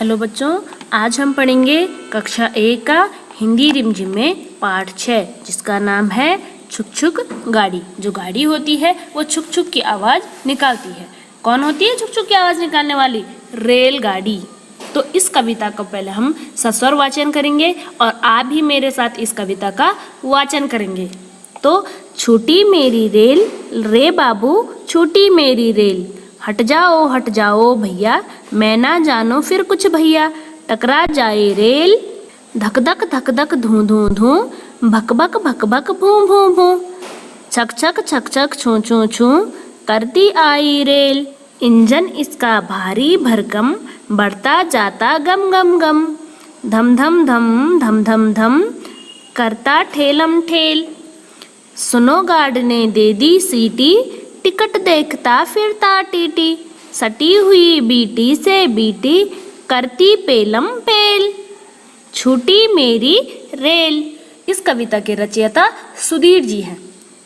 Hello बच्चों, आज हम पढ़ेंगे कक्षा 1 का हिंदी रिमझिम में पाठ 6 जिसका नाम है छुक छुक गाड़ी। जो गाड़ी होती है वो छुक छुक की आवाज़ निकालती है। कौन होती है छुक छुक की आवाज़ निकालने वाली? रेलगाड़ी। तो इस कविता को पहले हम सस्वर वाचन करेंगे और आप भी मेरे साथ इस कविता का वाचन करेंगे। तो छोटी मेरी रेल रे बाबू छोटी मेरी रेल, हट जाओ भैया, मैं ना जानो फिर कुछ भैया। टकरा जाए रेल, धक धक धूं धूं धूं, भक भक भूं भूं भूं, छक छक छूं छूं, करती आई रेल। इंजन इसका भारी भरकम, बढ़ता जाता गम गम गम, धम धम धम, करता ठेलम ठेल। सुनो गार्ड ने दे दी सीटी, टिकट देखता फिरता टीटी, सटी हुई बीटी से बीटी, करती पेलम पेल, छूटी मेरी रेल। इस कविता के रचयिता सुधीर जी हैं।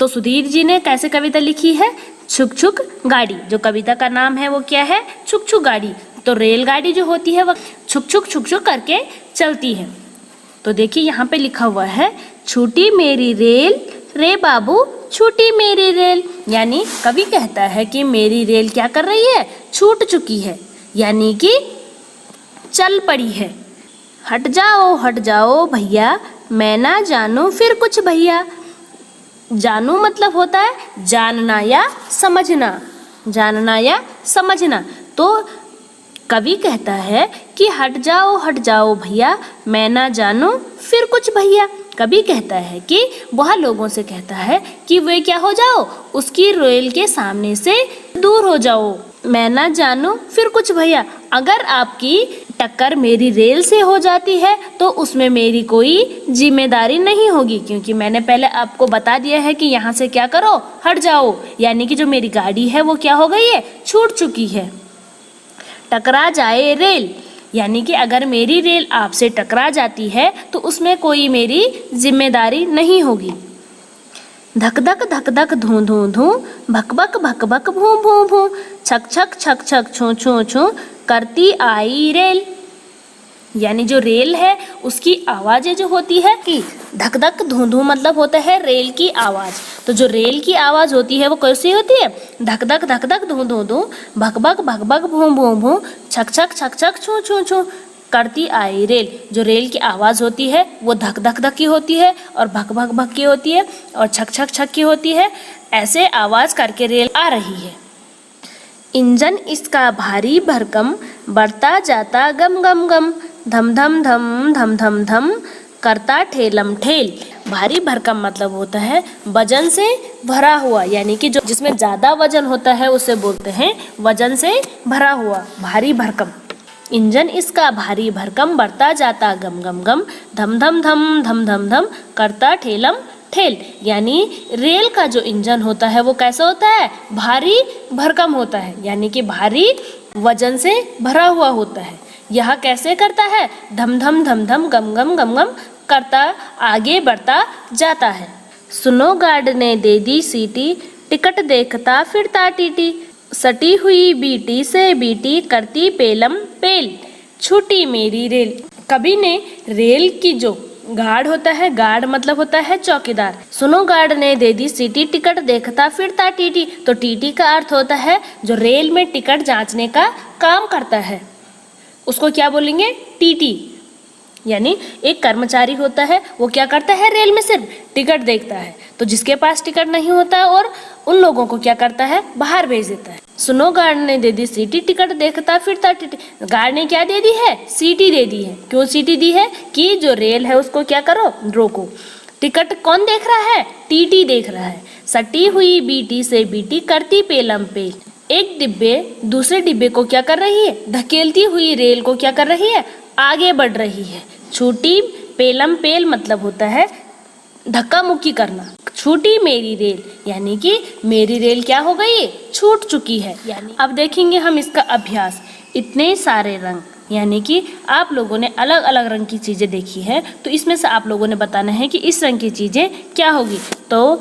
तो सुधीर जी ने कैसे कविता लिखी है? छुक छुक गाड़ी। जो कविता का नाम है वो क्या है? छुक छुक गाड़ी। तो रेलगाड़ी जो होती है वह छुक छुक करके चलती है। तो देखिए यहाँ पे लिखा हुआ है छूटी मेरी रेल रे बाबू छूटी मेरी रेल, यानी कवि कहता है कि मेरी रेल क्या कर रही है? छूट चुकी है, यानी कि चल पड़ी है। हट जाओ भैया, मैं ना जानू फिर कुछ भैया। जानू मतलब होता है जानना या समझना। तो कवि कहता है कि हट जाओ भैया, मैं ना जानू फिर कुछ भैया। कवि कहता है कि वह लोगों से कहता है कि वे क्या हो जाओ, उसकी रेल के सामने से दूर हो जाओ। मैं ना जानू फिर कुछ भैया। अगर आपकी टक्कर मेरी रेल से हो जाती है तो उसमें मेरी कोई जिम्मेदारी नहीं होगी, क्योंकि मैंने पहले आपको बता दिया है कि यहाँ से क्या करो, हट जाओ, यानी कि जो मेरी गाड़ी है वो क्या हो गई है? छूट चुकी है। टकरा जाए रेल, यानी कि अगर मेरी रेल आपसे टकरा जाती है तो उसमें कोई मेरी जिम्मेदारी नहीं होगी। धक धक धूं धूं धूं, भक भक भूं भूं भूं, छक छक छूं छूं छूं, करती आई रेल। यानी जो रेल है उसकी आवाज़ें जो होती है कि धक धक धूं धूं मतलब होता है रेल की आवाज़। तो जो रेल की आवाज़ होती है वो कैसी होती है? धक धक धूं धूं धूं, भक भक भूं भूं भूं, छक छक छूं छूं छूं, करती आई रेल। जो रेल की आवाज़ होती है वो धक धक की होती है और भक भक की होती है और छक छक की होती है। ऐसे आवाज़ करके रेल आ रही है। इंजन इसका भारी भरकम, बढ़ता जाता गम गम गम, धम धम धम, करता ठेलम ठेल। भारी भरकम मतलब होता है वजन से भरा हुआ, यानी कि जो जिसमें ज़्यादा वजन होता है उसे बोलते हैं वजन से भरा हुआ, भारी भरकम। इंजन इसका भारी भरकम, बढ़ता जाता गम गम गम, धम धम, करता ठेलम ठेल। यानी रेल का जो इंजन होता है वो कैसा होता है? भारी भरकम होता है, यानी कि भारी वजन से भरा हुआ होता है। यह कैसे करता है? धम धम गम गम करता आगे बढ़ता जाता है। सुनो गार्ड ने दे दी सीटी, टिकट देखता फिरता टीटी, सटी हुई बीटी से बीटी, करती पेलम पेल, छूटी मेरी रेल। कवि ने रेल की जो गार्ड होता है, गार्ड मतलब होता है चौकीदार। सुनो गार्ड ने दे दी सीटी, टिकट देखता फिरता टीटी। तो टीटी का अर्थ होता है जो रेल में टिकट जांचने का काम करता है, उसको क्या बोलेंगे? टीटी। यानी एक कर्मचारी होता है वो क्या करता है? रेल में सिर्फ टिकट देखता है। तो जिसके पास टिकट नहीं होता है और उन लोगों को क्या करता है? बाहर भेज देता है। सुनो गार्ड ने दे दी सीटी, टिकट देखता फिरता टीटी। गार्ड ने क्या दे दी है? सीटी दे दी है। क्यों सीटी दी है? कि जो रेल है उसको क्या करो? रोको। टिकट कौन देख रहा है? टीटी देख रहा है। सटी हुई बीटी से बीटी, करती पेलम पेल। एक डिब्बे दूसरे डिब्बे को क्या कर रही है? धकेलती हुई रेल को क्या कर रही है? आगे बढ़ रही है। छूटी पेलम पेल मतलब होता है धक्का मुक्की करना। छूटी मेरी रेल, यानी कि मेरी रेल क्या हो गई? छूट चुकी है। यानी अब देखेंगे हम इसका अभ्यास। इतने सारे रंग, यानी कि आप लोगों ने अलग अलग रंग की चीज़ें देखी है, तो इसमें से आप लोगों ने बताना है कि इस रंग की चीज़ें क्या होगी। तो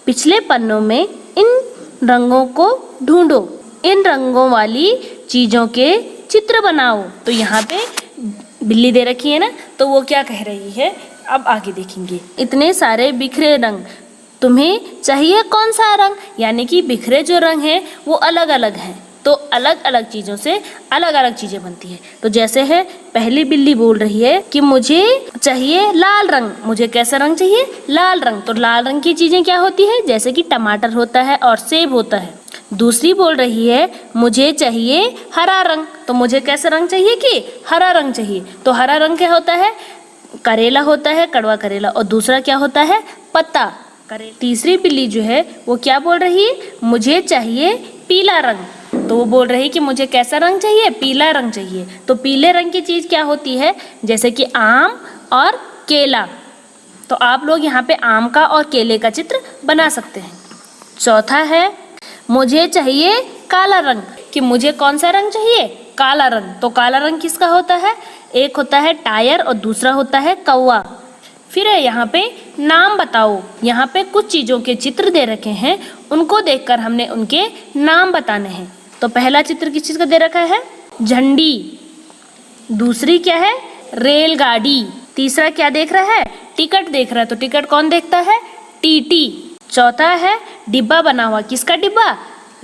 पिछले पन्नों में इन रंगों को ढूंढो, इन रंगों वाली चीज़ों के चित्र बनाओ। तो यहाँ पे बिल्ली दे रखी है ना, तो वो क्या कह रही है अब आगे देखेंगे। इतने सारे बिखरे रंग, तुम्हें चाहिए कौन सा रंग, यानी कि बिखरे जो रंग हैं वो अलग अलग हैं, तो अलग अलग चीज़ों से अलग अलग चीज़ें बनती है। तो जैसे है, पहली बिल्ली बोल रही है कि मुझे चाहिए लाल रंग, मुझे कैसा रंग चाहिए, लाल रंग। तो लाल रंग की चीज़ें क्या होती है, जैसे कि टमाटर होता है और सेब होता है। दूसरी बोल रही है मुझे चाहिए हरा रंग, तो मुझे कैसा रंग चाहिए कि हरा रंग चाहिए। तो हरा रंग क्या होता है, करेला होता है, कड़वा करेला। और दूसरा क्या होता है, पत्ता। तीसरी बिल्ली जो है वो क्या बोल रही है, मुझे चाहिए पीला रंग। तो वो बोल रही है कि मुझे कैसा रंग चाहिए, पीला रंग चाहिए। तो पीले रंग की चीज़ क्या होती है, जैसे कि आम और केला। तो आप लोग यहाँ पे आम का और केले का चित्र बना सकते हैं। चौथा है मुझे चाहिए काला रंग, कि मुझे कौन सा रंग चाहिए, काला रंग। तो काला रंग किसका होता है, एक होता है टायर और दूसरा होता है कौवा। फिर है यहाँ पे नाम बताओ, यहाँ पे कुछ चीज़ों के चित्र दे रखे हैं, उनको देखकर हमने उनके नाम बताने हैं। तो पहला चित्र किस चीज़ का दे रखा है, झंडी। दूसरी क्या है, रेलगाड़ी। तीसरा क्या देख रहा है, टिकट देख रहा है। तो टिकट कौन देखता है, टीटी। चौथा है डिब्बा बना हुआ, किसका डिब्बा,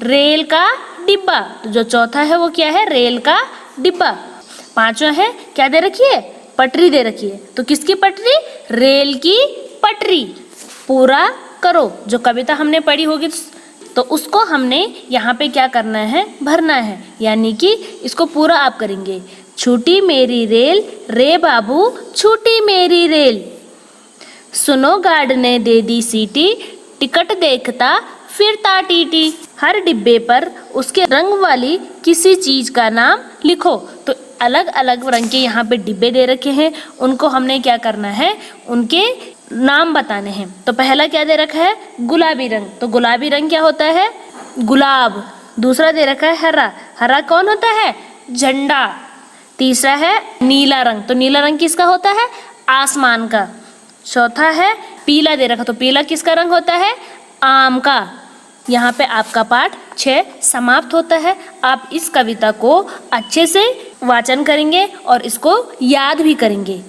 रेल का डिब्बा। तो जो चौथा है वो क्या है, रेल का डिब्बा। पांचवा है क्या दे रखी है, पटरी दे रखी है। तो किसकी पटरी, रेल की पटरी। पूरा करो, जो कविता हमने पढ़ी होगी तो उसको हमने यहाँ पे क्या करना है, भरना है, यानी कि इसको पूरा आप करेंगे। छूटी मेरी रेल रे बाबू, छूटी मेरी रेल, सुनो गार्ड ने दे दी सीटी, टिकट देखता फिरता टीटी। हर डिब्बे पर उसके रंग वाली किसी चीज का नाम लिखो। तो अलग अलग रंग के यहाँ पे डिब्बे दे रखे हैं, उनको हमने क्या करना है, उनके नाम बताने हैं। तो पहला क्या दे रखा है, गुलाबी रंग। तो गुलाबी रंग क्या होता है, गुलाब। दूसरा दे रखा है हरा, हरा कौन होता है, झंडा। तीसरा है नीला रंग, तो नीला रंग किसका होता है, आसमान का। चौथा है पीला दे रखा, तो पीला किसका रंग होता है, आम का। यहाँ पे आपका पाठ 6 समाप्त होता है। आप इस कविता को अच्छे से वाचन करेंगे और इसको याद भी करेंगे।